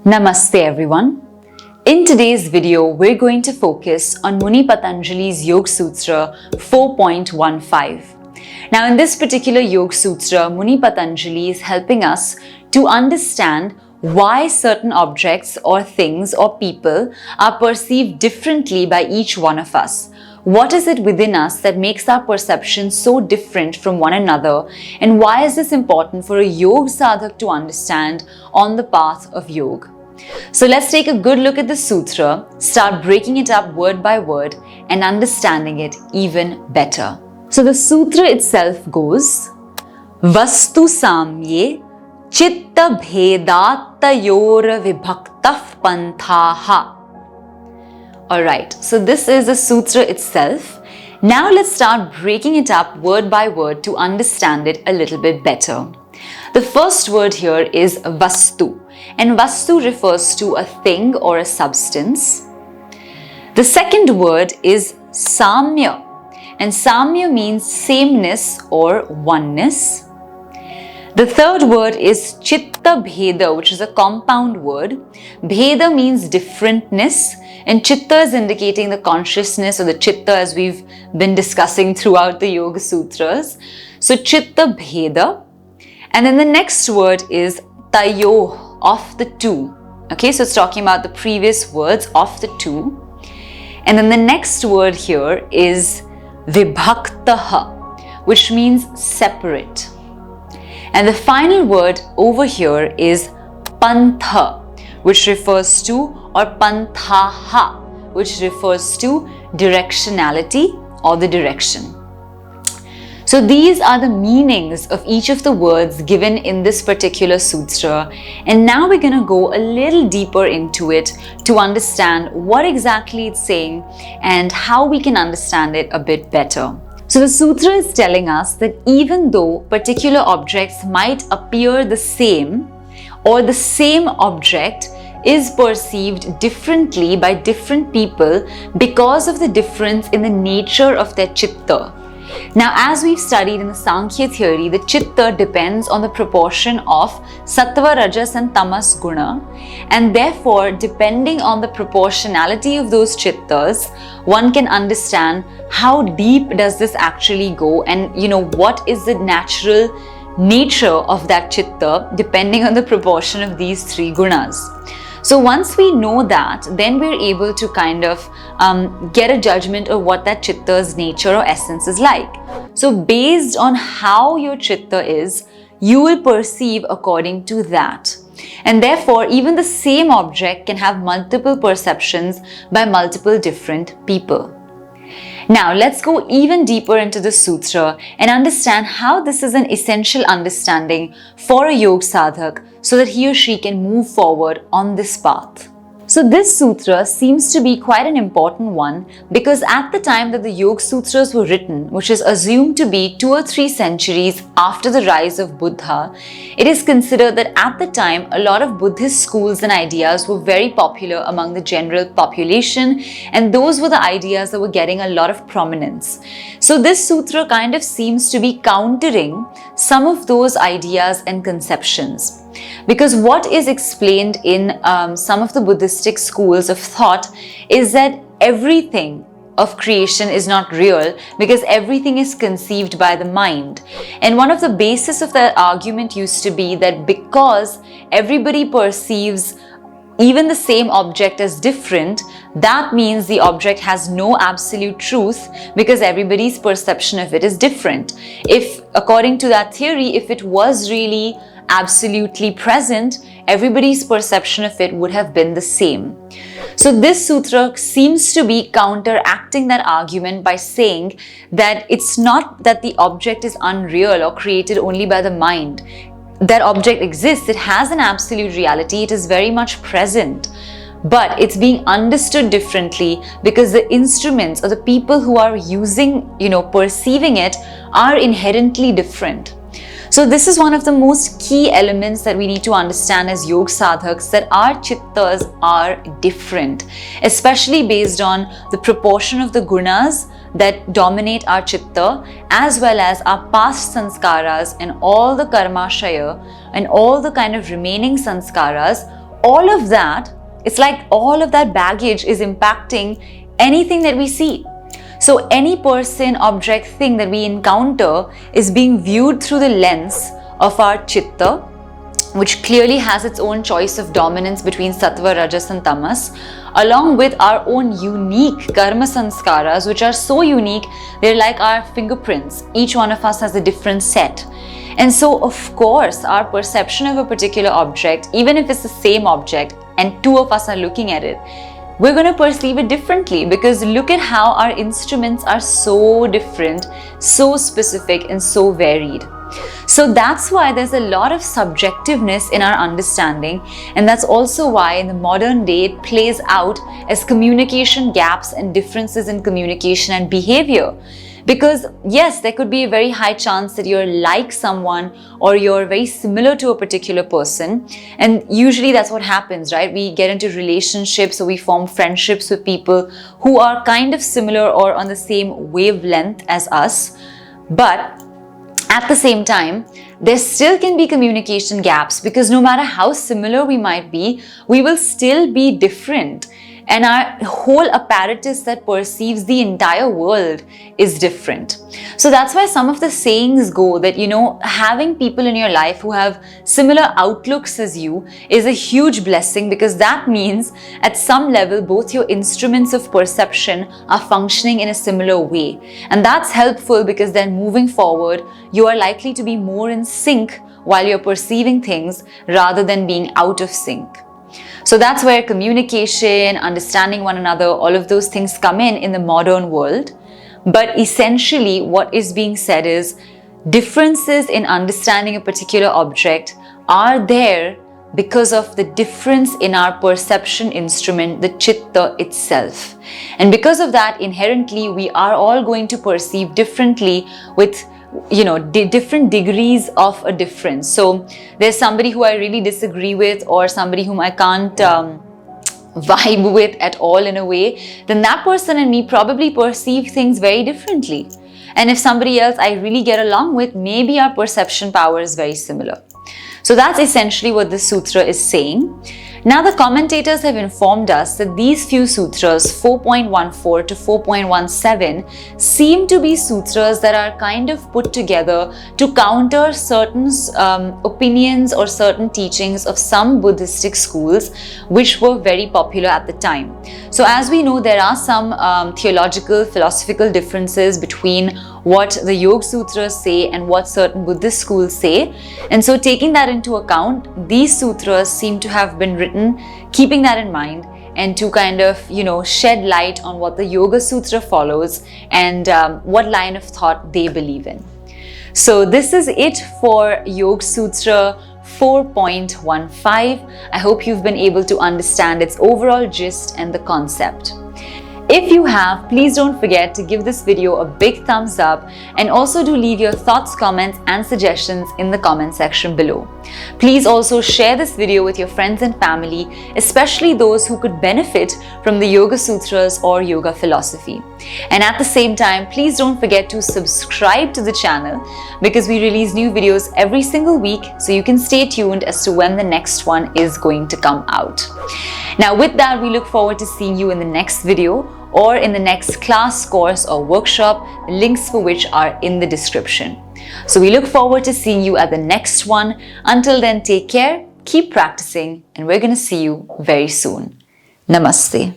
Namaste everyone. In today's video, we're going to focus on Muni Patanjali's Yoga Sutra 4.15. Now in this particular Yoga Sutra, Muni Patanjali is helping us to understand why certain objects or things or people are perceived differently by each one of us. What is it within us that makes our perception so different from one another, and why is this important for a yoga sadhak to understand on the path of yoga? So let's take a good look at the sutra, start breaking it up word by word and understanding it even better. So the sutra itself goes, Vastu samye chitta bhedatayor vibhaktaf panthaha. Alright, so this is the sutra itself. Now let's start breaking it up word by word to understand it a little bit better. The first word here is vastu, and vastu refers to a thing or a substance. The second word is samya, and samya means sameness or oneness. The third word is chitta bheda, which is a compound word. Bheda means differentness, and chitta is indicating the consciousness or the chitta, as we've been discussing throughout the Yoga Sutras. So chitta bheda. And then the next word is tayo, of the two. Okay, so it's talking about the previous words, of the two. And then the next word here is vibhaktaha, which means separate. And the final word over here is pantha, which refers to, or panthaha, which refers to directionality or the direction. So these are the meanings of each of the words given in this particular sutra. And now we're going to go a little deeper into it to understand what exactly it's saying and how we can understand it a bit better. So the sutra is telling us that even though particular objects might appear the same, or the same object is perceived differently by different people because of the difference in the nature of their chitta. Now, as we've studied in the Sankhya theory, the chitta depends on the proportion of sattva, rajas and tamas guna, and therefore, depending on the proportionality of those chittas, one can understand how deep does this actually go, and what is the natural nature of that chitta depending on the proportion of these three gunas. So once we know that, then we're able to kind of get a judgment of what that chitta's nature or essence is like. So based on how your chitta is, you will perceive according to that. And therefore, even the same object can have multiple perceptions by multiple different people. Now, let's go even deeper into the sutra and understand how this is an essential understanding for a yoga sadhak so that he or she can move forward on this path. So this sutra seems to be quite an important one because at the time that the Yoga Sutras were written, which is assumed to be 2 or 3 centuries after the rise of Buddha, it is considered that at the time a lot of Buddhist schools and ideas were very popular among the general population, and those were the ideas that were getting a lot of prominence. So this sutra kind of seems to be countering some of those ideas and conceptions. Because what is explained in some of the Buddhistic schools of thought is that everything of creation is not real because everything is conceived by the mind. And one of the basis of that argument used to be that because everybody perceives even the same object as different, that means the object has no absolute truth because everybody's perception of it is different. If, according to that theory, if it was really absolutely present, everybody's perception of it would have been the same. So this sutra seems to be counteracting that argument by saying that it's not that the object is unreal or created only by the mind. That object exists, it has an absolute reality, it is very much present. But it's being understood differently because the instruments or the people who are using, perceiving it are inherently different. So this is one of the most key elements that we need to understand as yoga sadhaks, that our chittas are different, especially based on the proportion of the gunas that dominate our chitta, as well as our past sanskaras and all the karmashaya and all the kind of remaining sanskaras all of that, it's like all of that baggage is impacting anything that we see. So any person, object, thing that we encounter is being viewed through the lens of our chitta, which clearly has its own choice of dominance between sattva, rajas and tamas, along with our own unique karma sanskaras, which are so unique, they're like our fingerprints. Each one of us has a different set. And so, of course, our perception of a particular object, even if it's the same object and two of us are looking at it, we're going to perceive it differently, because look at how our instruments are so different, so specific and so varied. So that's why there's a lot of subjectiveness in our understanding, and that's also why in the modern day it plays out as communication gaps and differences in communication and behavior. Because yes, there could be a very high chance that you're like someone or you're very similar to a particular person, and usually that's what happens, right? We get into relationships or we form friendships with people who are kind of similar or on the same wavelength as us, but at the same time, there still can be communication gaps, because no matter how similar we might be, we will still be different. And our whole apparatus that perceives the entire world is different. So that's why some of the sayings go that, having people in your life who have similar outlooks as you is a huge blessing, because that means at some level both your instruments of perception are functioning in a similar way. And that's helpful, because then moving forward, you are likely to be more in sync while you're perceiving things rather than being out of sync. So that's where communication, understanding one another, all of those things come in the modern world. But essentially what is being said is differences in understanding a particular object are there because of the difference in our perception instrument, the chitta itself. And because of that, inherently, we are all going to perceive differently with different degrees of a difference. So there's somebody who I really disagree with, or somebody whom I can't vibe with at all in a way, then that person and me probably perceive things very differently. And if somebody else I really get along with, maybe our perception power is very similar. So that's essentially what this sutra is saying. Now the commentators have informed us that these few sutras, 4.14 to 4.17, seem to be sutras that are kind of put together to counter certain opinions or certain teachings of some Buddhistic schools which were very popular at the time. So as we know, there are some theological, philosophical differences between what the Yoga Sutras say and what certain Buddhist schools say. And so taking that into account, these sutras seem to have been written keeping that in mind, and to kind of, shed light on what the Yoga Sutra follows and what line of thought they believe in. So this is it for Yoga Sutra 4.15. I hope you've been able to understand its overall gist and the concept. If you have, please don't forget to give this video a big thumbs up, and also do leave your thoughts, comments and suggestions in the comment section below. Please also share this video with your friends and family, especially those who could benefit from the Yoga Sutras or yoga philosophy. And at the same time, please don't forget to subscribe to the channel, because we release new videos every single week, so you can stay tuned as to when the next one is going to come out. Now with that, we look forward to seeing you in the next video or in the next class, course or workshop, links for which are in the description. So we look forward to seeing you at the next one. Until then, take care, keep practicing, and we're going to see you very soon. Namaste.